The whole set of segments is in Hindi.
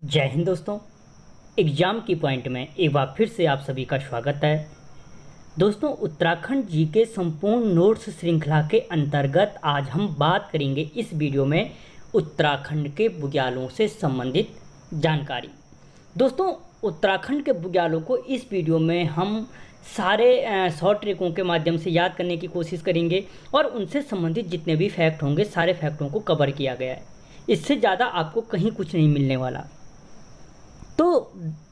जय हिंद दोस्तों। एग्ज़ाम की पॉइंट में एक बार फिर से आप सभी का स्वागत है। दोस्तों, उत्तराखंड जी के संपूर्ण नोट्स श्रृंखला के अंतर्गत आज हम बात करेंगे इस वीडियो में उत्तराखंड के बुग्यालों से संबंधित जानकारी। दोस्तों, उत्तराखंड के बुग्यालों को इस वीडियो में हम सारे शॉर्ट ट्रिकों के माध्यम से याद करने की कोशिश करेंगे और उनसे संबंधित जितने भी फैक्ट होंगे सारे फैक्टों को कवर किया गया है। इससे ज़्यादा आपको कहीं कुछ नहीं मिलने वाला। तो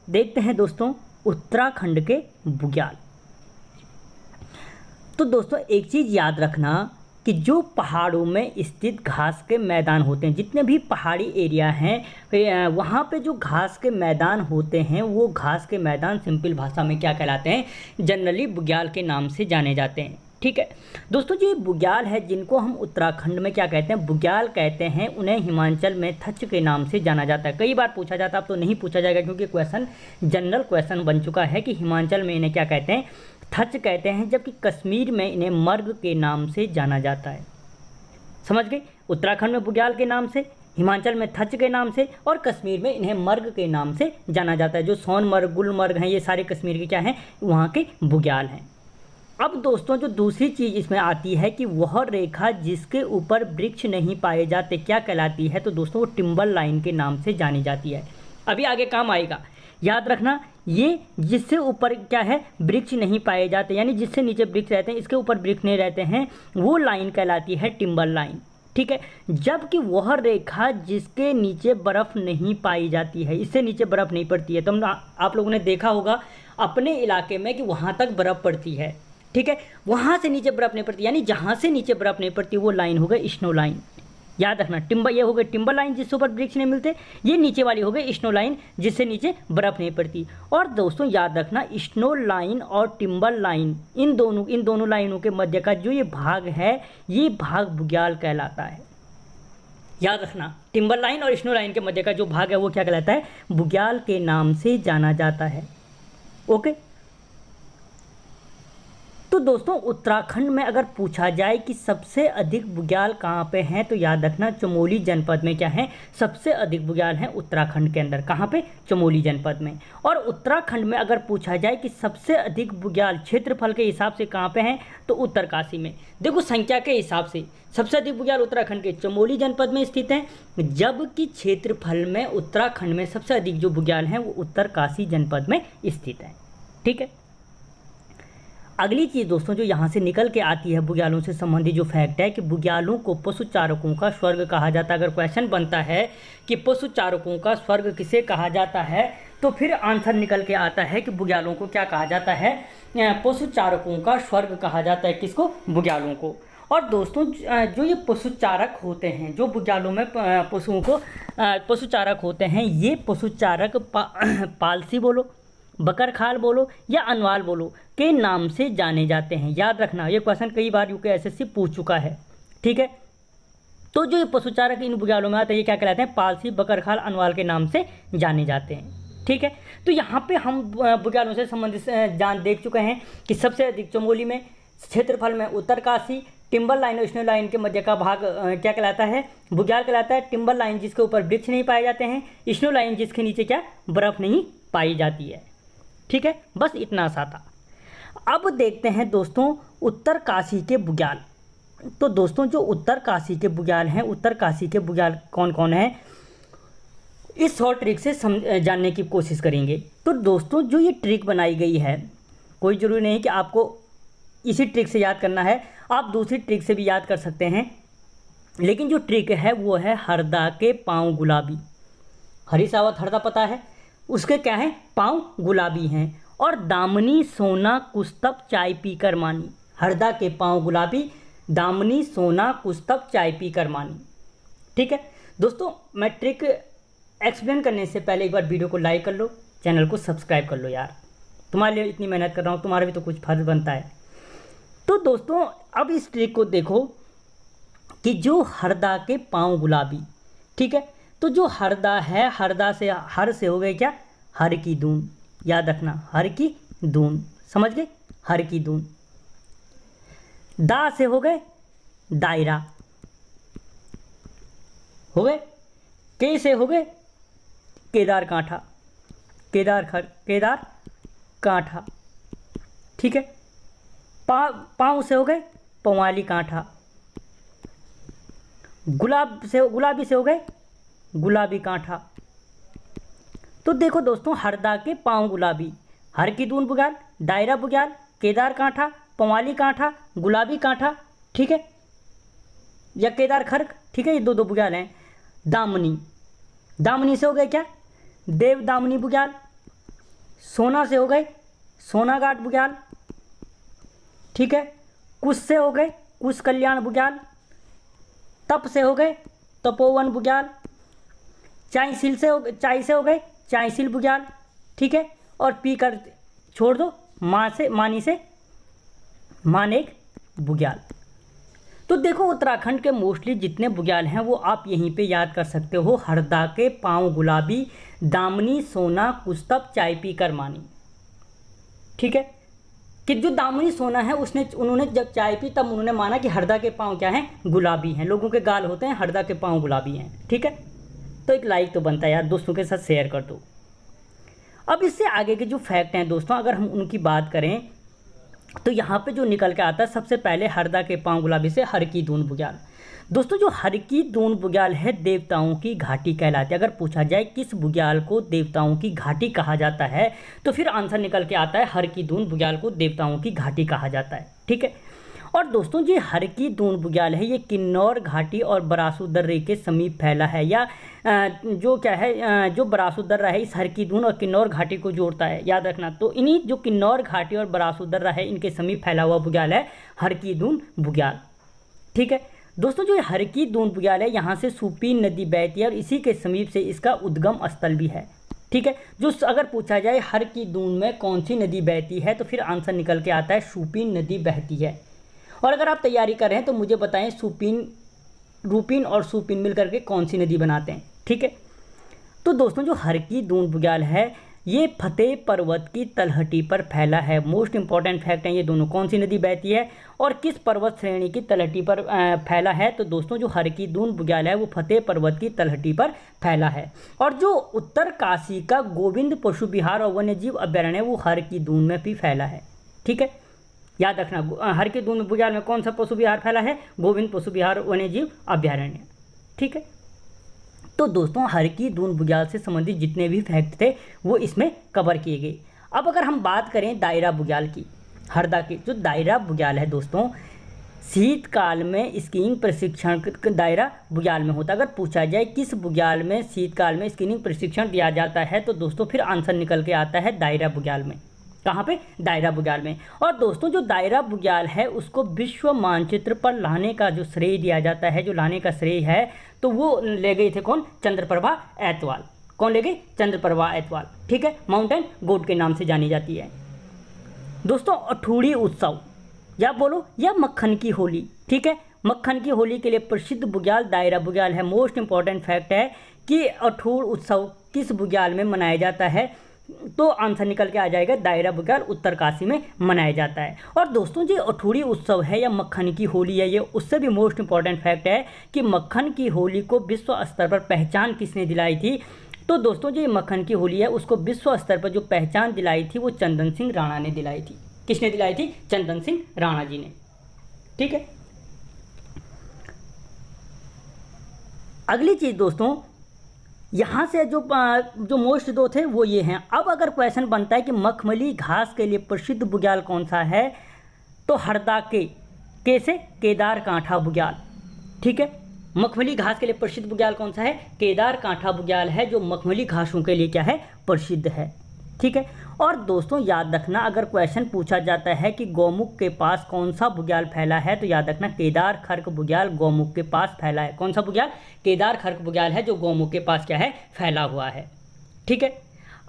देखते हैं दोस्तों उत्तराखंड के बुग्याल। तो दोस्तों एक चीज़ याद रखना कि जो पहाड़ों में स्थित घास के मैदान होते हैं, जितने भी पहाड़ी एरिया हैं वहाँ पे जो घास के मैदान होते हैं वो घास के मैदान सिंपल भाषा में क्या कहलाते हैं, जनरली बुग्याल के नाम से जाने जाते हैं। ठीक है दोस्तों, जो ये बुग्याल है जिनको हम उत्तराखंड में क्या कहते हैं, बुग्याल कहते हैं, उन्हें हिमाचल में थच के नाम से जाना जाता है। कई बार पूछा जाता है, अब तो नहीं पूछा जाएगा क्योंकि क्वेश्चन जनरल क्वेश्चन बन चुका है कि हिमाचल में इन्हें क्या कहते हैं, थच कहते हैं, जबकि कश्मीर में इन्हें मर्ग के नाम से जाना जाता है। समझ गए? उत्तराखंड में बुग्याल के नाम से, हिमाचल में थच के नाम से और कश्मीर में इन्हें मर्ग के नाम से जाना जाता है। जो सोनमर्ग, गुलमर्ग हैं, ये सारे कश्मीर के क्या हैं, वहाँ के बुग्याल हैं। अब दोस्तों जो दूसरी चीज़ इसमें आती है कि वह रेखा जिसके ऊपर वृक्ष नहीं पाए जाते क्या कहलाती है, तो दोस्तों वो टिम्बर लाइन के नाम से जानी जाती है। अभी आगे काम आएगा, याद रखना। ये जिससे ऊपर क्या है, वृक्ष नहीं पाए जाते, यानी जिससे नीचे वृक्ष रहते हैं, इसके ऊपर वृक्ष नहीं रहते हैं, वो लाइन कहलाती है टिम्बर लाइन। ठीक है, जबकि वह रेखा जिसके नीचे बर्फ़ नहीं पाई जाती है, इससे नीचे बर्फ़ नहीं पड़ती है। तो आप लोगों ने देखा होगा अपने इलाके में कि वहाँ तक बर्फ़ पड़ती है। ठीक है, वहाँ से नीचे बर्फ़ नहीं पड़ती, यानी जहाँ से नीचे बर्फ़ नहीं पड़ती वो लाइन हो गई स्नो लाइन। याद रखना, टिम्बर ये हो गई टिम्बर लाइन जिससे ऊपर वृक्ष नहीं मिलते, ये नीचे वाली हो गई स्नो लाइन जिससे नीचे बर्फ़ नहीं पड़ती। और दोस्तों याद रखना, स्नो लाइन और टिम्बर लाइन इन दोनों लाइनों के मध्य का जो ये भाग है, ये भाग बुग्याल कहलाता है। याद रखना, टिम्बर लाइन और स्नो लाइन के मध्य का जो भाग है वो क्या कहलाता है, बुग्याल के नाम से जाना जाता है। ओके, तो दोस्तों उत्तराखंड में अगर पूछा जाए कि सबसे अधिक बुग्याल कहाँ पे हैं, तो याद रखना चमोली जनपद में क्या है, सबसे अधिक बुग्याल हैं उत्तराखंड के अंदर। कहाँ पे? चमोली जनपद में। और उत्तराखंड में अगर पूछा जाए कि सबसे अधिक बुग्याल क्षेत्रफल के हिसाब से कहाँ पे हैं, तो उत्तरकाशी में। देखो संख्या के हिसाब से सबसे अधिक बुग्याल उत्तराखंड के चमोली जनपद में स्थित हैं, जबकि क्षेत्रफल में उत्तराखंड में सबसे अधिक जो बुग्याल हैं वो उत्तरकाशी जनपद में स्थित हैं। ठीक है, अगली चीज़ दोस्तों जो यहाँ से निकल के आती है बुग्यालों से संबंधित जो फैक्ट है कि बुग्यालों को पशु चारकों का स्वर्ग कहा जाता है। अगर क्वेश्चन बनता है कि पशु चारकों का स्वर्ग किसे कहा जाता है, तो फिर आंसर निकल के आता है कि बुग्यालों को क्या कहा जाता है, पशु चारकों का स्वर्ग कहा जाता है। किसको? बुग्यालों को। और दोस्तों जो ये पशु चारक होते हैं, जो बुग्यालों में पशुओं को पशु चारक होते हैं, ये पशु चारक पालसी बोलो, बकरखाल बोलो या अनवाल बोलो के नाम से जाने जाते हैं। याद रखना, ये क्वेश्चन कई बार यूपीएससी पूछ चुका है। ठीक है, तो जो ये पशुचारक इन बुग्यालों में आते हैं ये क्या कहलाते हैं, पालसी, बकरखाल, अनवाल के नाम से जाने जाते हैं। ठीक है, तो यहाँ पे हम बुग्यालों से संबंधित जान देख चुके हैं कि सबसे अधिक चमोली में, क्षेत्रफल में उत्तरकाशी, टिम्बर लाइन और स्नो लाइन के मध्य का भाग क्या कहलाता है, बुग्याल कहलाता है। टिम्बर लाइन जिसके ऊपर वृक्ष नहीं पाए जाते हैं, स्नो लाइन जिसके नीचे क्या बर्फ़ नहीं पाई जाती है। ठीक है, बस इतना सा था। अब देखते हैं दोस्तों उत्तरकाशी के बुग्याल। तो दोस्तों जो उत्तरकाशी के बुग्याल हैं, उत्तरकाशी के बुग्याल कौन कौन हैं, इस शॉर्ट ट्रिक से जानने की कोशिश करेंगे। तो दोस्तों जो ये ट्रिक बनाई गई है, कोई ज़रूरी नहीं कि आपको इसी ट्रिक से याद करना है, आप दूसरी ट्रिक से भी याद कर सकते हैं, लेकिन जो ट्रिक है वो है हरदा के पाँव गुलाबी। हरी सावत हरदा पता है, उसके क्या है, पाँव गुलाबी हैं। और दामनी सोना कुस्तब चाय पीकर मानी, हरदा के पाँव गुलाबी, दामनी सोना कुस्तब चाय पीकर मानी। ठीक है दोस्तों, मैं ट्रिक एक्सप्लेन करने से पहले एक बार वीडियो को लाइक कर लो, चैनल को सब्सक्राइब कर लो यार, तुम्हारे लिए इतनी मेहनत कर रहा हूँ, तुम्हारा भी तो कुछ फर्ज बनता है। तो दोस्तों अब इस ट्रिक को देखो कि जो हरदा के पाँव गुलाबी, ठीक है, तो जो हरदा है, हरदा से हर से हो गए क्या, हर की दून। याद रखना, हर की दून, समझ गए, हर की दून। दा से हो गए दायरा, हो गए, के से हो गए केदार कांठा, केदार कांठा, ठीक है। पाँव से हो गए पंवाली कांठा, गुलाबी से हो गए गुलाबी कांठा। तो देखो दोस्तों, हरदा के पाँव गुलाबी, हर की दून बुग्याल, दायरा बुग्याल, केदार कांठा, पंवाली कांठा, गुलाबी कांठा, ठीक है, या केदार खर्क, ठीक है, ये दो बुग्याल हैं। दामनी से हो गए क्या, देव दामनी बुग्याल। सोना से हो गए सोना घाट बुग्याल, ठीक है। कुश से हो गए कुश कल्याण बुग्याल। तप से हो गए तपोवन बुग्याल। चाईसिल से हो गए चाईसिल बुग्याल, ठीक है। और पी कर छोड़ दो मानी से मानेक बुग्याल। तो देखो, उत्तराखंड के मोस्टली जितने बुग्याल हैं वो आप यहीं पे याद कर सकते हो। हरदा के पाँव गुलाबी, दामनी, सोना, कुस्तप, चाय पी कर मानी, ठीक है। कि जो दामनी सोना है उन्होंने जब चाय पी तब उन्होंने माना कि हरदा के पाँव क्या हैं, गुलाबी हैं। लोगों के गाल होते हैं, हरदा के पाँव गुलाबी हैं, ठीक है। तो एक लाइक तो बनता है यार, दोस्तों के साथ शेयर कर दो। अब इससे आगे के जो फैक्ट हैं दोस्तों, अगर हम उनकी बात करें तो यहाँ पे जो निकल के आता है सबसे पहले हरदा के पाँव गुलाबी से हर की दून बुग्याल। दोस्तों, जो हर की दून बुग्याल है देवताओं की घाटी कहलाती है। अगर पूछा जाए किस बुग्याल को देवताओं की घाटी कहा जाता है तो फिर आंसर निकल के आता है हर की दून बुग्याल को देवताओं की घाटी कहा जाता है, ठीक है। और दोस्तों, ये हर की दून बुग्याल है, ये किन्नौर घाटी और बरासु दर्रे के समीप फैला है, या जो क्या है, जो बरासु दर्रा है इस हर की दून और किन्नौर घाटी को जोड़ता है, याद रखना। तो इन्हीं जो किन्नौर घाटी और बरासु दर्रा है इनके समीप फैला हुआ बुग्याल है हर की दून बुग्याल, ठीक है। दोस्तों, जो हर की दून बुग्याल है यहाँ से सुपीन नदी बहती है और इसी के समीप से इसका उद्गम स्थल भी है, ठीक है। जो अगर पूछा जाए हर की दून में कौन सी नदी बहती है तो फिर आंसर निकल के आता है सुपीन नदी बहती है। और अगर आप तैयारी कर रहे हैं तो मुझे बताएं रूपीन और सुपीन मिलकर के कौन सी नदी बनाते हैं, ठीक है। तो दोस्तों, जो हर की दून बुग्याल है ये फतेह पर्वत की तलहटी पर फैला है। मोस्ट इंपॉर्टेंट फैक्ट है ये दोनों, कौन सी नदी बहती है और किस पर्वत श्रेणी की तलहटी पर फैला है। तो दोस्तों, जो हर की दून बुग्याल है वो फतेह पर्वत की तलहटी पर फैला है। और जो उत्तर काशी का गोविंद पशु विहार और वन्यजीव अभ्यारण्य वो हर की दून में भी फैला है, ठीक है। याद रखना, हर की दून बुग्याल में कौन सा पशु विहार फैला है, गोविंद पशु विहार वन्यजीव अभ्यारण्य, ठीक है। तो दोस्तों, हर की दून बुग्याल से संबंधित जितने भी फैक्ट थे वो इसमें कवर किए गए। अब अगर हम बात करें दायरा बुग्याल की, हरदा की जो दायरा बुग्याल है दोस्तों, शीतकाल में स्कीइंग प्रशिक्षण दायरा बुग्याल में होता है। अगर पूछा जाए किस बुग्याल में शीतकाल में स्कीइंग प्रशिक्षण दिया जाता है तो दोस्तों फिर आंसर निकल के आता है दायरा बुग्याल में। कहाँ पे, दायरा बुग्याल में। और दोस्तों, जो दायरा बुग्याल है उसको विश्व मानचित्र पर लाने का जो श्रेय दिया जाता है, जो लाने का श्रेय है तो वो ले गए थे कौन, चंद्रप्रभा ऐतवाल। कौन ले गए, चंद्रप्रभा ऐतवाल, ठीक है। माउंटेन गोड के नाम से जानी जाती है। दोस्तों, अठूड़ी उत्सव या बोलो या मक्खन की होली, ठीक है। मक्खन की होली के लिए प्रसिद्ध बुग्याल दायरा बुग्याल है। मोस्ट इंपॉर्टेंट फैक्ट है कि अठूड़ उत्सव किस बुग्याल में मनाया जाता है तो आंसर निकल के आ जाएगा दायरा बुग्याल उत्तरकाशी में मनाया जाता है। और दोस्तों, जो अठूड़ी उत्सव है या मक्खन की होली है, ये उससे भी मोस्ट इंपॉर्टेंट फैक्ट है कि मक्खन की होली को विश्व स्तर पर पहचान किसने दिलाई थी। तो दोस्तों, जो ये मक्खन की होली है उसको विश्व स्तर पर जो पहचान दिलाई थी वो चंदन सिंह राणा ने दिलाई थी। किसने दिलाई थी, चंदन सिंह राणा जी ने, ठीक है। अगली चीज दोस्तों, यहाँ से जो मोस्ट दो थे वो ये हैं। अब अगर क्वेश्चन बनता है कि मखमली घास के लिए प्रसिद्ध बुग्याल कौन सा है तो हरदा के कैसे, केदार कांठा बुग्याल, ठीक है। मखमली घास के लिए प्रसिद्ध बुग्याल कौन सा है, केदार कांठा बुग्याल है जो मखमली घासों के लिए क्या है, प्रसिद्ध है, ठीक है। और दोस्तों, याद रखना, अगर क्वेश्चन पूछा जाता है कि गौमुख के पास कौन सा बुग्याल फैला है तो याद रखना केदार खर्क बुग्याल गौमुख के पास फैला है। कौन सा बुग्याल, केदार खर्क बुग्याल है जो गौमुख के पास क्या है, फैला हुआ है, ठीक है।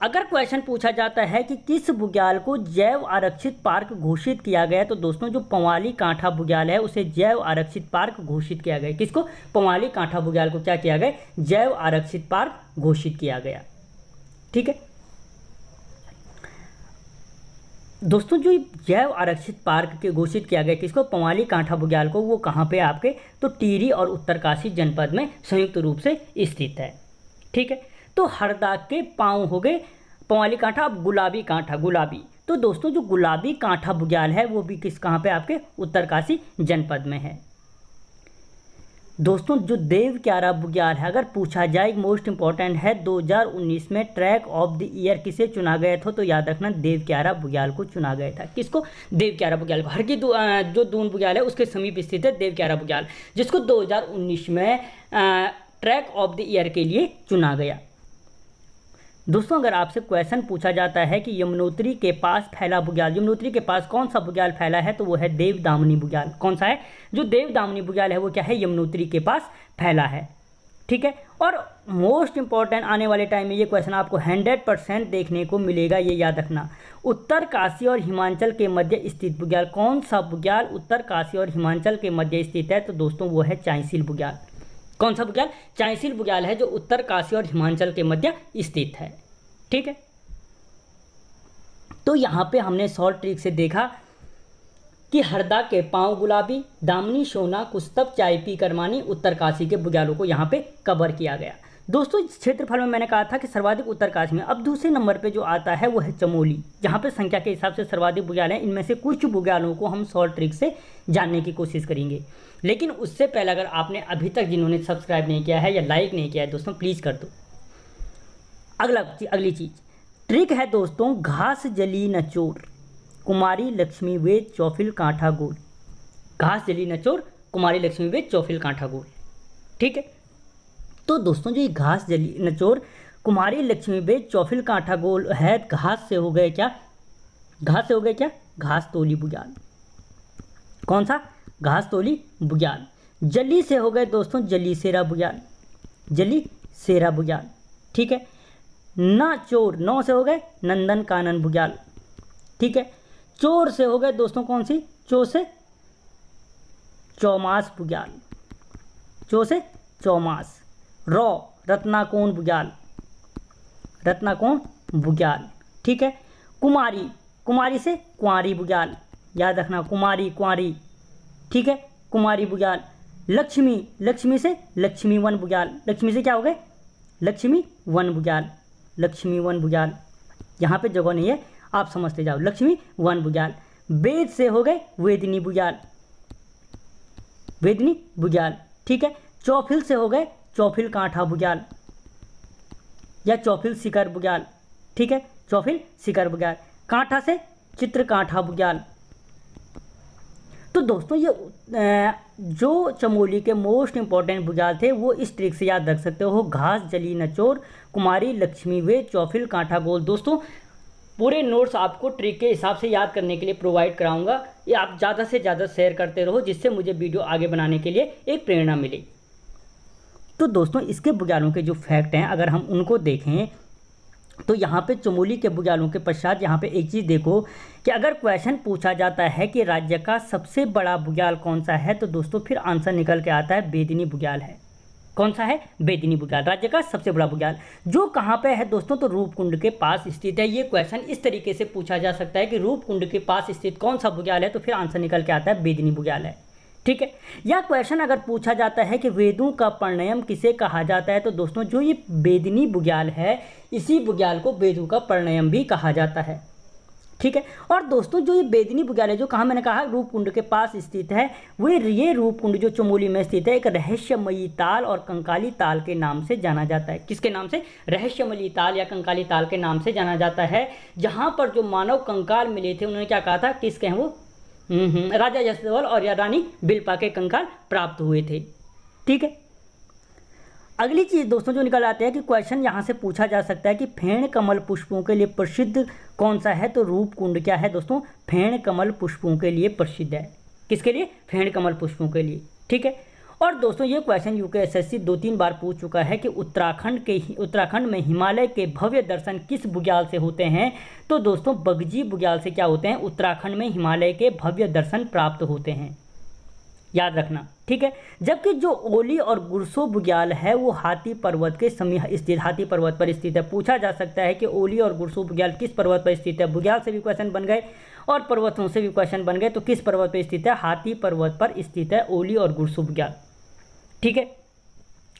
अगर क्वेश्चन पूछा जाता है कि किस बुग्याल को जैव आरक्षित पार्क घोषित किया गया तो दोस्तों, जो पंवाली कांठा बुग्याल है उसे जैव आरक्षित पार्क घोषित किया गया। किसको, पंवाली कांठा बुग्याल को क्या किया गया, जैव आरक्षित पार्क घोषित किया गया, ठीक है। दोस्तों, जो जैव आरक्षित पार्क के घोषित किया गया किसको, पंवाली कांठा बुग्याल को, वो कहाँ पे आपके तो टिहरी और उत्तरकाशी जनपद में संयुक्त रूप से स्थित है, ठीक है। तो हरदा के पाँव हो गए पंवाली कांठा। अब गुलाबी कांठा, गुलाबी, तो दोस्तों जो गुलाबी कांठा बुग्याल है वो भी कहाँ पे आपके उत्तरकाशी जनपद में है। दोस्तों जो देव क्यारा बुग्याल है, अगर पूछा जाए, मोस्ट इंपॉर्टेंट है, 2019 में ट्रैक ऑफ द ईयर किसे चुना गया था, तो याद रखना देव क्यारा बुग्याल को चुना गया था। किसको? देव क्यारा बुग्याल को। हर की जो दून बुग्याल है उसके समीप स्थित है देव क्यारा बुग्याल, जिसको 2019 में ट्रैक ऑफ द ईयर के लिए चुना गया। दोस्तों अगर आपसे क्वेश्चन पूछा जाता है कि यमुनोत्री के पास फैला बुग्याल, यमुनोत्री के पास कौन सा बुग्याल फैला है, तो वो है देव दामनी बुग्याल। कौन सा है? जो देव दामनी बुग्याल है वो क्या है? यमुनोत्री के पास फैला है। ठीक है, और मोस्ट इंपॉर्टेंट आने वाले टाइम में ये क्वेश्चन आपको 100% देखने को मिलेगा, ये याद रखना। उत्तरकाशी और हिमाचल के मध्य स्थित बुग्याल, कौन सा बुग्याल उत्तरकाशी और हिमाचल के मध्य स्थित है, तो दोस्तों वो है चांयसील बुग्याल। कौन सा बुग्याल? चांयसील बुग्याल है जो उत्तरकाशी और हिमाचल के मध्य स्थित है। ठीक है, तो यहाँ पे हमने शॉर्ट ट्रिक से देखा कि हरदा के पाँव गुलाबी, दामनी सोना, कुस्तब चाय पी करमानी, उत्तरकाशी के बुग्यालों को यहाँ पे कवर किया गया। दोस्तों इस क्षेत्रफल में मैंने कहा था कि सर्वाधिक उत्तरकाशी में। अब दूसरे नंबर पे जो आता है वो है चमोली, जहाँ पे संख्या के हिसाब से सर्वाधिक बुग्याल हैं। इनमें से कुछ बुग्यालों को हम शॉर्ट ट्रिक से जानने की कोशिश करेंगे, लेकिन उससे पहले अगर आपने अभी तक जिन्होंने सब्सक्राइब नहीं किया है या लाइक नहीं किया है दोस्तों, प्लीज़ कर दो। अगली चीज़ ट्रिक है दोस्तों, घास जली नचोर, कुमारी लक्ष्मी वेद चौफिल कांठा गोल। घास जली नचोर, कुमारी लक्ष्मी वेद चौफिल कांठा गोल। ठीक है, तो दोस्तों जो ये घास जली नचोर, कुमारी लक्ष्मी वेद चौफिल कांठा गोल है, घास से हो गए क्या? घास से हो गए क्या? घास तोली बुग्याल। कौन सा? घास तोली बुग्याल। जली से हो गए दोस्तों जली सेरा बुग्याल, जली सेरा बुग्याल। ठीक है, ना चोर, नौ से हो गए नंदन कानन बुग्याल। ठीक है, चोर से हो गए दोस्तों कौन सी? चो से चौमास बुग्याल, चो से चौमास। रौ रत्नाकोण बुग्याल, रत्नाकोण बुग्याल। ठीक है, कुमारी, कुमारी से कुंवारी बुग्याल, याद रखना कुमारी कुंवारी। ठीक है, कुमारी बुग्याल। लक्ष्मी, लक्ष्मी से लक्ष्मी वन बुग्याल, लक्ष्मी से क्या हो गए? लक्ष्मी वन बुग्याल, लक्ष्मी वन बुग्याल। यहाँ पे जगह नहीं है, आप समझते जाओ, लक्ष्मी वन बुग्याल। वेद से हो गए वेदिनी बुग्याल, वेदिनी बुग्याल। ठीक है, चौफिल से हो गए चौफिल कांठा बुग्याल या चौफिल शिखर बुग्याल। ठीक है, चौफिल शिखर बुग्याल। कांठा से चित्र कांठा बुग्याल। तो दोस्तों ये जो चमोली के मोस्ट इंपॉर्टेंट बुग्याल थे वो इस ट्रिक से याद रख सकते हो, घास जली नचोर, कुमारी लक्ष्मी वेद चौफिल कांठा गोल। दोस्तों पूरे नोट्स आपको ट्रिक के हिसाब से याद करने के लिए प्रोवाइड कराऊंगा, ये आप ज़्यादा से ज़्यादा शेयर करते रहो, जिससे मुझे वीडियो आगे बनाने के लिए एक प्रेरणा मिले। तो दोस्तों इसके बुग्यालों के जो फैक्ट हैं अगर हम उनको देखें तो यहाँ पे चमोली के बुग्यालों के पश्चात यहाँ पे एक चीज़ देखो कि अगर क्वेश्चन पूछा जाता है कि राज्य का सबसे बड़ा बुग्याल कौन सा है, तो दोस्तों फिर आंसर निकल के आता है बेदिनी बुग्याल है। कौन सा है? बेदिनी बुग्याल, राज्य का सबसे बड़ा बुग्याल। जो कहाँ पे है दोस्तों? तो रूपकुंड के पास स्थित है। ये क्वेश्चन इस तरीके से पूछा जा सकता है कि रूपकुंड के पास स्थित कौन सा बुग्याल है, तो फिर आंसर निकल के आता है बेदिनी बुग्याल है। ठीक है, या क्वेश्चन अगर पूछा जाता है कि वेदों का प्रणयम किसे कहा जाता है, तो दोस्तों जो ये बेदिनी बुग्याल है इसी बुग्याल को वेदों का प्रणयम भी कहा जाता है। ठीक है, और दोस्तों जो ये बेदिनी बुग्याल है जो कहाँ मैंने कहा रूपकुंड के पास स्थित है, वो ये रूपकुंड जो चमोली में स्थित है एक रहस्यमयी ताल और कंकाली ताल के नाम से जाना जाता है। किसके नाम से? रहस्यमयी ताल या कंकाली ताल के नाम से जाना जाता है। जहाँ पर जो मानव कंकाल मिले थे उन्होंने क्या कहा था? किसके हैं वो? राजा यशोधर और या रानी बिल्पा के कंकाल प्राप्त हुए थे। ठीक है, अगली चीज़ दोस्तों जो निकल आते हैं कि क्वेश्चन यहाँ से पूछा जा सकता है कि फेण कमल पुष्पों के लिए प्रसिद्ध कौन सा है, तो रूपकुंड क्या है दोस्तों? फेण कमल पुष्पों के लिए प्रसिद्ध है। किसके लिए? फेण कमल पुष्पों के लिए। ठीक है, और दोस्तों ये क्वेश्चन यूकेएसएससी 2-3 बार पूछ चुका है कि उत्तराखंड में हिमालय के भव्य दर्शन किस बुग्याल से होते हैं, तो दोस्तों बगजी बुग्याल से क्या होते हैं? उत्तराखंड में हिमालय के भव्य दर्शन प्राप्त होते हैं, याद रखना। ठीक है, जबकि जो ओली और गुरसो बुग्याल है वो हाथी पर्वत के समीप स्थित, हाथी पर्वत पर स्थित है। पूछा जा सकता है कि ओली और गुरसो बुग्याल किस पर्वत पर स्थित है? बुग्याल से भी क्वेश्चन बन गए और पर्वतों से भी क्वेश्चन बन गए, तो किस पर्वत पर स्थित है? हाथी पर्वत पर स्थित है ओली और गुरसो बुग्याल। ठीक है,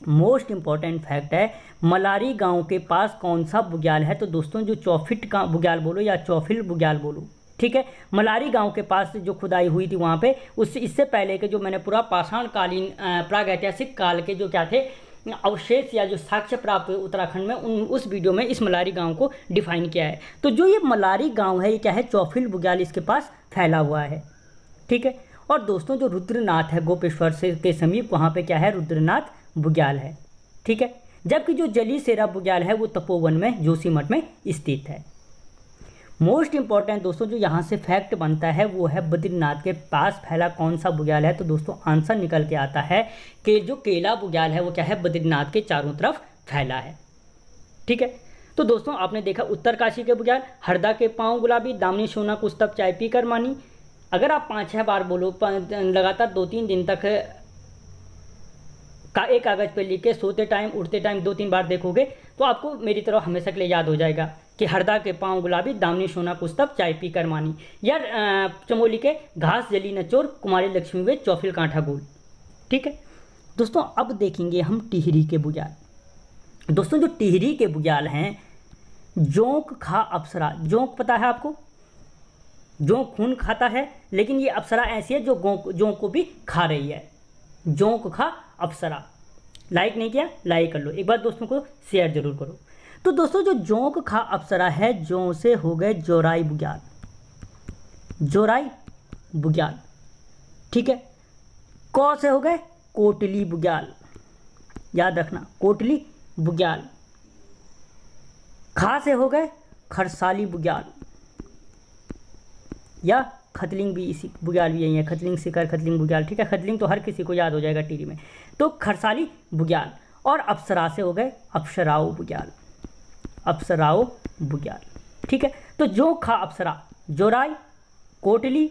मोस्ट इम्पॉर्टेंट फैक्ट है, मलारी गांव के पास कौन सा बुग्याल है? तो दोस्तों जो चौफिट का बुग्याल बोलो या चौफिल बुग्याल बोलो, ठीक है। मलारी गांव के पास जो खुदाई हुई थी वहाँ पे, उससे इससे पहले के जो मैंने पूरा पाषाण कालीन प्रागैतिहासिक काल के जो क्या थे अवशेष या जो साक्ष्य प्राप्त हुए उत्तराखंड में, उस वीडियो में इस मलारी गांव को डिफाइन किया है। तो जो ये मलारी गांव है ये क्या है? चौफिल बुग्याल इसके पास फैला हुआ है, ठीक है। और दोस्तों जो रुद्रनाथ है गोपेश्वर से के समीप, वहाँ पे क्या है? रुद्रनाथ बुग्याल है, ठीक है। जबकि जो जली सेरा बुग्याल है वो तपोवन में जोशीमठ में स्थित है। मोस्ट इंपॉर्टेंट दोस्तों जो यहाँ से फैक्ट बनता है वो है बद्रीनाथ के पास फैला कौन सा बुग्याल है? तो दोस्तों आंसर निकल के आता है कि जो केला बुग्याल है वो क्या है? बद्रीनाथ के चारों तरफ फैला है, ठीक है। तो दोस्तों आपने देखा उत्तरकाशी के बुग्याल, हरदा के पाँव गुलाबी, दामनी सोना कुछ तब चाय पी कर मानी। अगर आप 5-6 बार बोलो, लगातार 2-3 दिन तक का एक कागज़ पे लिख के सोते टाइम उठते टाइम 2-3 बार देखोगे तो आपको मेरी तरह हमेशा के लिए याद हो जाएगा कि हरदा के पाँव गुलाबी, दामनी सोना कुछ तब चाय पी कर मानी, या चमोली के घास जली नचोर, कुमारी लक्ष्मी वे चौफिल कांठा गोल, ठीक है। दोस्तों अब देखेंगे हम टिहरी के बुग्याल। दोस्तों जो टिहरी के बुग्याल हैं, जोंक खा अप्सरा। जोंक पता है आपको? जोंक खून खाता है, लेकिन ये अप्सरा ऐसी है जो जोंक को भी खा रही है। जोंक खा अप्सरा। लाइक नहीं किया? लाइक कर लो, एक बार दोस्तों को शेयर जरूर करो। तो दोस्तों जो जोंक खा अप्सरा है, जो से हो गए जोराई बुग्याल, जोराई बुग्याल, ठीक है। कौ से हो गए कोटली बुग्याल, याद रखना कोटली बुग्याल। खा से हो गए खरसाली बुग्याल, या खतलिंग भी इसी बुग्याल भी यही है, खतलिंग शिखर, खतलिंग बुग्याल, ठीक है। खतलिंग तो हर किसी को याद हो जाएगा टिहरी में। तो खरसाली बुग्याल। और अप्सरा से हो गए अप्सराओ बुग्याल, अप्सराओ बुग्याल, ठीक है। तो जो खा अप्सरा, जोराई, कोटली,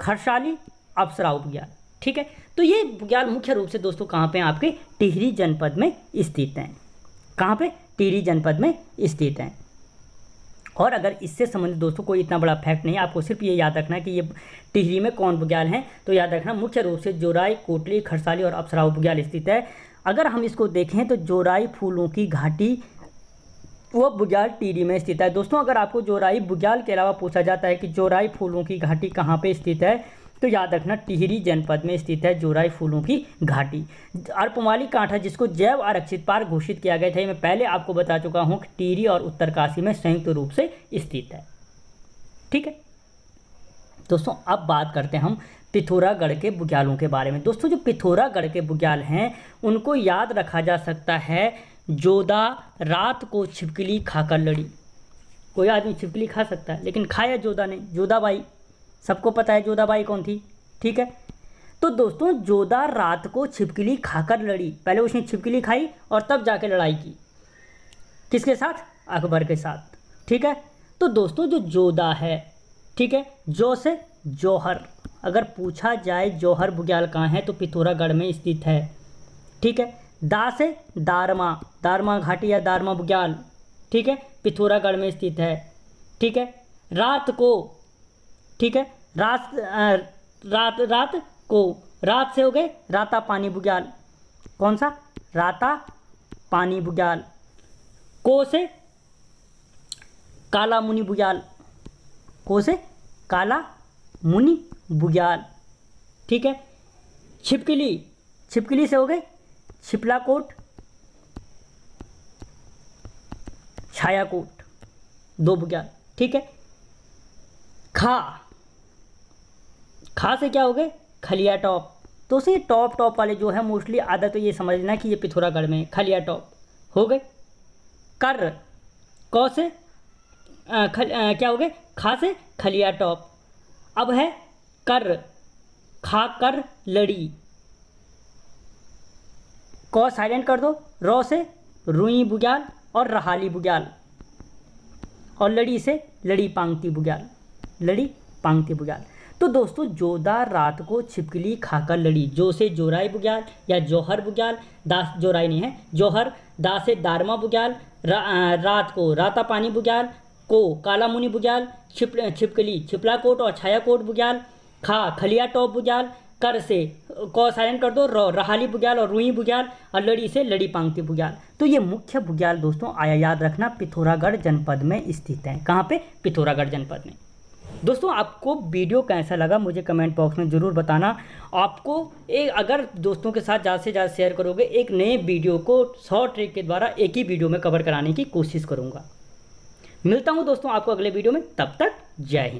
खरसाली, अप्सराओ बुग्याल, ठीक है। तो ये बुग्याल मुख्य रूप से दोस्तों कहाँ पे? आपके टिहरी जनपद में स्थित हैं। कहाँ पे? टिहरी जनपद में स्थित हैं। और अगर इससे संबंधित दोस्तों कोई इतना बड़ा फैक्ट नहीं, आपको सिर्फ ये याद रखना है कि ये टिहरी में कौन बुग्याल हैं, तो याद रखना मुख्य रूप से जोराई, कोटली, खरसाली और अप्सराओ बुग्याल स्थित है। अगर हम इसको देखें तो जोराई फूलों की घाटी वो बुग्याल टिहरी में स्थित है। दोस्तों अगर आपको जोराई बुग्याल के अलावा पूछा जाता है कि जोराई फूलों की घाटी कहाँ पे स्थित है, तो याद रखना टिहरी जनपद में स्थित है जोराई फूलों की घाटी। अर्पमाली कांठा जिसको जैव आरक्षित पार्क घोषित किया गया था, मैं पहले आपको बता चुका हूँ कि टिहरी और उत्तरकाशी में संयुक्त रूप से स्थित है, ठीक है। दोस्तों अब बात करते हैं हम पिथौरागढ़ के बुग्यालों के बारे में। दोस्तों जो पिथौरागढ़ के बुग्याल हैं उनको याद रखा जा सकता है जोधा रात को छिपकली खाकर लड़ी। कोई आदमी छिपकली खा सकता है लेकिन खाया जोधा ने, जोधाबाई, सबको पता है जोधाबाई कौन थी, ठीक है। तो दोस्तों जोधा रात को छिपकली खाकर लड़ी। पहले उसने छिपकली खाई और तब जाके लड़ाई की, किसके साथ? अकबर के साथ, ठीक है। तो दोस्तों जो जोधा है, ठीक है, जो से जौहर, अगर पूछा जाए जौहर बुग्याल कहाँ है तो पिथौरागढ़ में स्थित है, ठीक है। दा से दारमा, दारमा घाटी या दारमा बुग्याल, ठीक है, पिथौरागढ़ में स्थित है, ठीक है। रात को, ठीक है, रात को, रात से हो गए राता पानी बुग्याल। कौन सा? राता पानी बुग्याल। को से काला मुनि बुग्याल, को से काला मुनि बुग्याल, ठीक है। छिपकली, छिपकली से हो गए छिपलाकोट, छायाकोट, 2 बुग्याल, ठीक है। खा से क्या हो गए खलिया टॉप। तो से टॉप वाले जो है मोस्टली आधा तो ये समझना कि ये पिथौरागढ़ में खलिया टॉप हो गए। कर, कौ से क्या हो गए? खा से खलिया टॉप। अब है कर, खा कर लड़ी, कौ साइलेंट कर दो। रौ से रुई बुग्याल और रहाली बुग्याल, और लड़ी से लड़ी पांगती बुग्याल, लड़ी पांगती बुग्याल। तो दोस्तों जोधा रात को छिपकली खाकर लड़ी, जो से जोराई बुग्याल या जौहर बुग्याल, दास जोराई नहीं है, जौहर, दा से दारमा बुग्याल, रात को राता पानी बुग्याल, को काला मुनि बुग्याल, छिपकली छिपलाकोट और छायाकोट बुग्याल, खा खलिया टॉप बुग्याल, कर से क साइलेंट कर दो, रहाली बुग्याल और रुई बुग्याल, और लड़ी से लड़ी पांगती बुग्याल। तो ये मुख्य बुग्याल दोस्तों आया याद रखना पिथौरागढ़ जनपद में स्थित है। कहाँ पे? पिथौरागढ़ जनपद में। दोस्तों आपको वीडियो कैसा लगा मुझे कमेंट बॉक्स में ज़रूर बताना। आपको एक अगर दोस्तों के साथ ज़्यादा से ज़्यादा शेयर करोगे, एक नए वीडियो को शॉर्ट ट्रिक के द्वारा एक ही वीडियो में कवर कराने की कोशिश करूँगा। मिलता हूँ दोस्तों आपको अगले वीडियो में, तब तक जय हिंद।